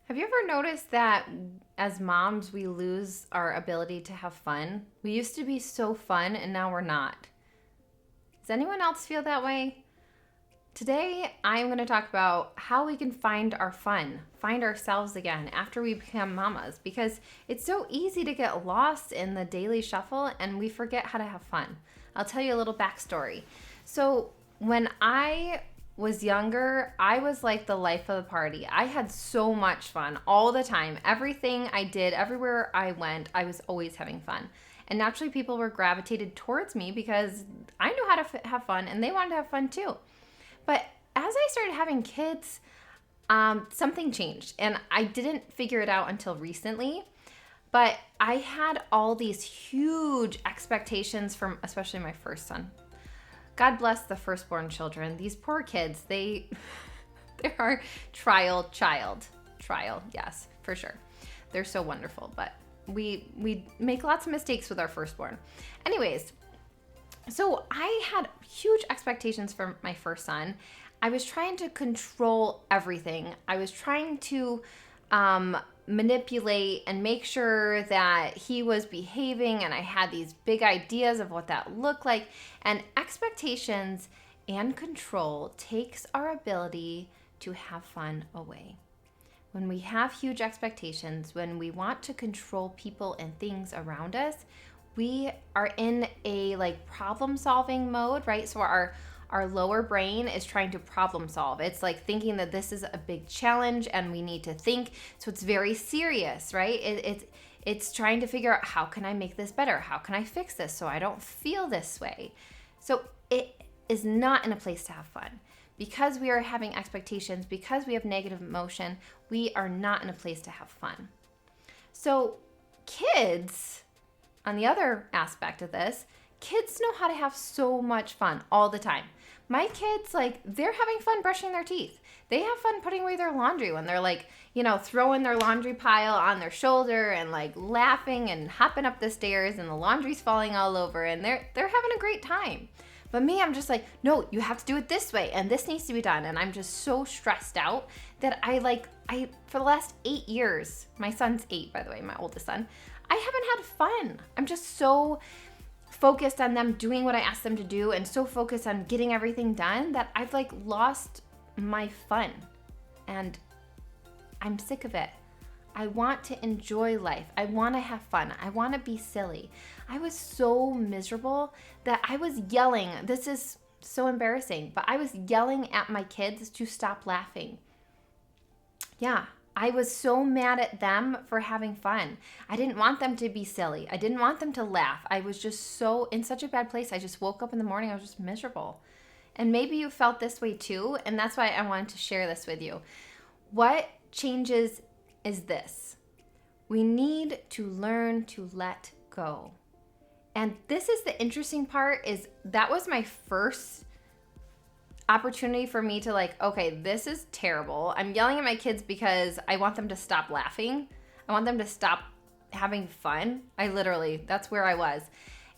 Have you ever noticed that as moms, we lose our ability to have fun? We used to be so fun and now we're not. Does anyone else feel that way? Today, I am going to talk about how we can find our fun, find ourselves again after we become mamas, because it's so easy to get lost in the daily shuffle and we forget how to have fun. I'll tell you a little backstory. So, when I was younger, I was like the life of the party. I had so much fun all the time. Everything I did, everywhere I went, I was always having fun. And naturally, people were gravitated towards me because I knew how to have fun and they wanted to have fun too. But as I started having kids, something changed. And I didn't figure it out until recently. But I had all these huge expectations from especially my first son. God bless the firstborn children. These poor kids, they're our trial, yes, for sure. They're so wonderful, but we make lots of mistakes with our firstborn. Anyways, so I had huge expectations for my first son. I was trying to control everything. I was trying to manipulate and make sure that he was behaving, and I had these big ideas of what that looked like. And expectations and control takes our ability to have fun away. When we have huge expectations, when we want to control people and things around us, we are in a problem solving mode, right? So our lower brain is trying to problem solve. It's like thinking that this is a big challenge and we need to think. So it's very serious, right? It's trying to figure out, how can I make this better? How can I fix this so I don't feel this way? So it is not in a place to have fun. Because we are having expectations, because we have negative emotion, we are not in a place to have fun. So kids, on the other aspect of this, kids know how to have so much fun all the time. My kids, they're having fun brushing their teeth. They have fun putting away their laundry when they're throwing their laundry pile on their shoulder and laughing and hopping up the stairs and the laundry's falling all over and they're having a great time. But me, I'm just no, you have to do it this way and this needs to be done. And I'm just so stressed out that I for the last 8 years, my son's 8, by the way, my oldest son, I haven't had fun. I'm just so focused on them doing what I asked them to do and so focused on getting everything done that I've lost my fun. And I'm sick of it. I want to enjoy life. I want to have fun. I want to be silly. I was so miserable that I was yelling. This is so embarrassing, but I was yelling at my kids to stop laughing. Yeah. I was so mad at them for having fun. I didn't want them to be silly. I didn't want them to laugh. I was just so in such a bad place. I just woke up in the morning. I was just miserable. And maybe you felt this way too. And that's why I wanted to share this with you. What changes is this. We need to learn to let go. And this is the interesting part, is that was my first opportunity for me to okay, this is terrible. I'm yelling at my kids because I want them to stop laughing. I want them to stop having fun. That's where I was.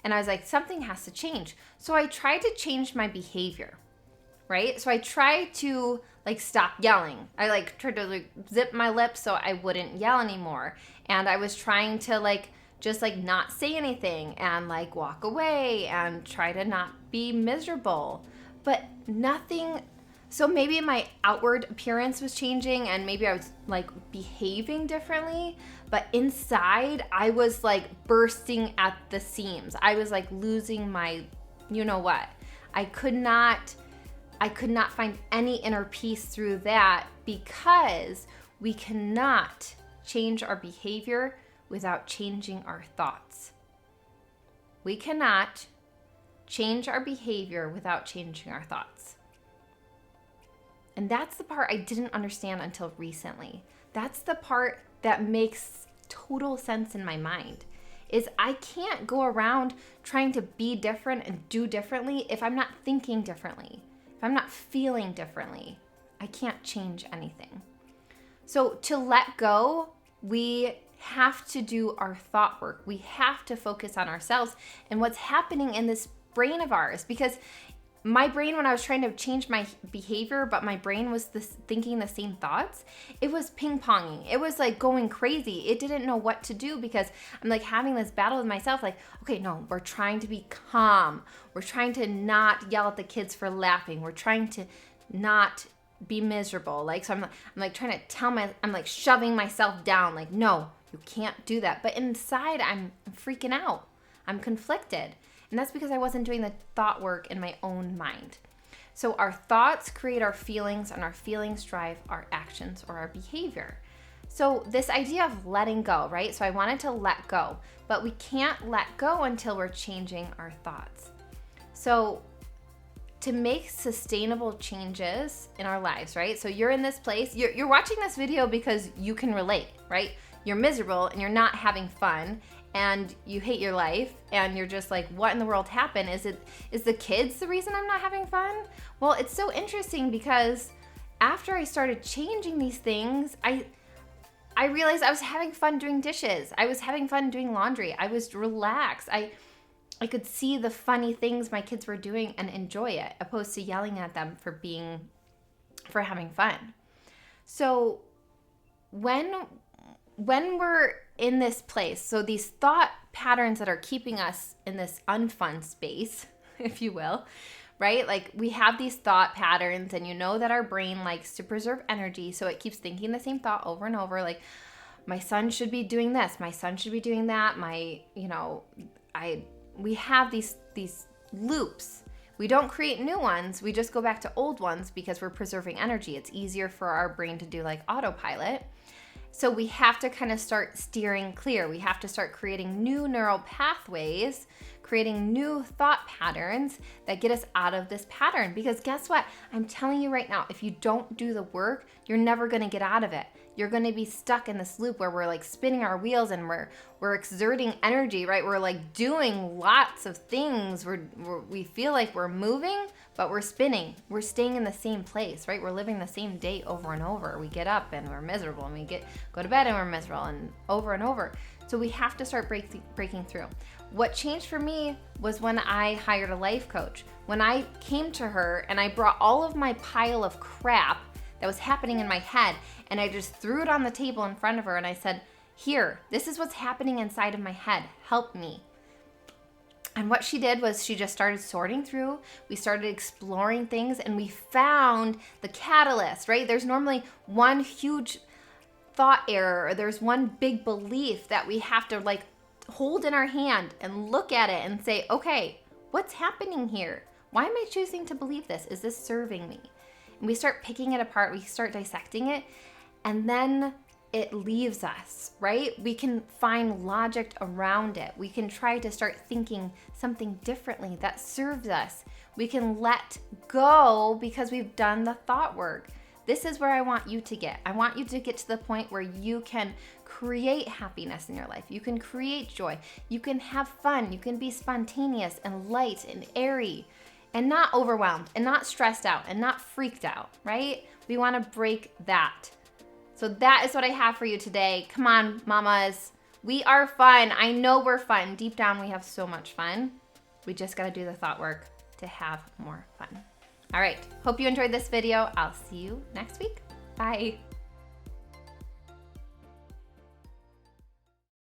And I was like, something has to change. So I tried to change my behavior, right? So I tried to stop yelling. I tried to zip my lips so I wouldn't yell anymore. And I was trying to just not say anything and walk away and try to not be miserable. But nothing, so maybe my outward appearance was changing and maybe I was behaving differently, but inside I was bursting at the seams. I was losing my, you know what. I could not find any inner peace through that, because we cannot change our behavior without changing our thoughts. We cannot change our behavior without changing our thoughts. And that's the part I didn't understand until recently. That's the part that makes total sense in my mind, is I can't go around trying to be different and do differently if I'm not thinking differently, if I'm not feeling differently. I can't change anything. So to let go, we have to do our thought work. We have to focus on ourselves and what's happening in this brain of ours, because my brain, when I was trying to change my behavior, but my brain was thinking the same thoughts, it was ping-ponging. It was like going crazy. It didn't know what to do because I'm like having this battle with myself, like, okay, no, we're trying to be calm. We're trying to not yell at the kids for laughing. We're trying to not be miserable. Like, so I'm like trying to I'm like shoving myself down, like, no, you can't do that. But inside, I'm freaking out. I'm conflicted. And that's because I wasn't doing the thought work in my own mind. So our thoughts create our feelings, and our feelings drive our actions or our behavior. So this idea of letting go, right? So I wanted to let go, but we can't let go until we're changing our thoughts. So to make sustainable changes in our lives, right? So you're in this place, you're watching this video because you can relate, right? You're miserable and you're not having fun, and you hate your life, and you're just like, what in the world happened? Is the kids the reason I'm not having fun? Well, it's so interesting because after I started changing these things, I realized I was having fun doing dishes. I was having fun doing laundry. I was relaxed. I could see the funny things my kids were doing and enjoy it, opposed to yelling at them for having fun. So when we're in this place, so these thought patterns that are keeping us in this unfun space, if you will, right? Like, we have these thought patterns, and you know that our brain likes to preserve energy, so it keeps thinking the same thought over and over, like, my son should be doing this, my son should be doing that, we have these loops. We don't create new ones, we just go back to old ones because we're preserving energy. It's easier for our brain to do like autopilot. So we have to kind of start steering clear. We have to start creating new neural pathways, creating new thought patterns that get us out of this pattern. Because guess what? I'm telling you right now, if you don't do the work, you're never going to get out of it. You're going to be stuck in this loop where we're like spinning our wheels, and we're exerting energy, right? We're like doing lots of things. We feel like we're moving, but we're spinning. We're staying in the same place, right? We're living the same day over and over. We get up and we're miserable, and we go to bed and we're miserable, and over. So we have to start breaking through. What changed for me was when I hired a life coach. When I came to her and I brought all of my pile of crap that was happening in my head, and I just threw it on the table in front of her, and I said, here, this is what's happening inside of my head. Help me. And what she did was she just started sorting through. We started exploring things, and we found the catalyst, right? There's normally one huge thought error, or there's one big belief that we have to like hold in our hand and look at it and say, okay, what's happening here? Why am I choosing to believe this? Is this serving me? And we start picking it apart, we start dissecting it, and then it leaves us, right? We can find logic around it. We can try to start thinking something differently that serves us. We can let go because we've done the thought work. This is where I want you to get. I want you to get to the point where you can create happiness in your life. You can create joy. You can have fun. You can be spontaneous and light and airy, and not overwhelmed and not stressed out and not freaked out, right? We want to break that. So that is what I have for you today. Come on, mamas. We are fun. I know we're fun. Deep down, we have so much fun. We just got to do the thought work to have more fun. All right. Hope you enjoyed this video. I'll see you next week. Bye.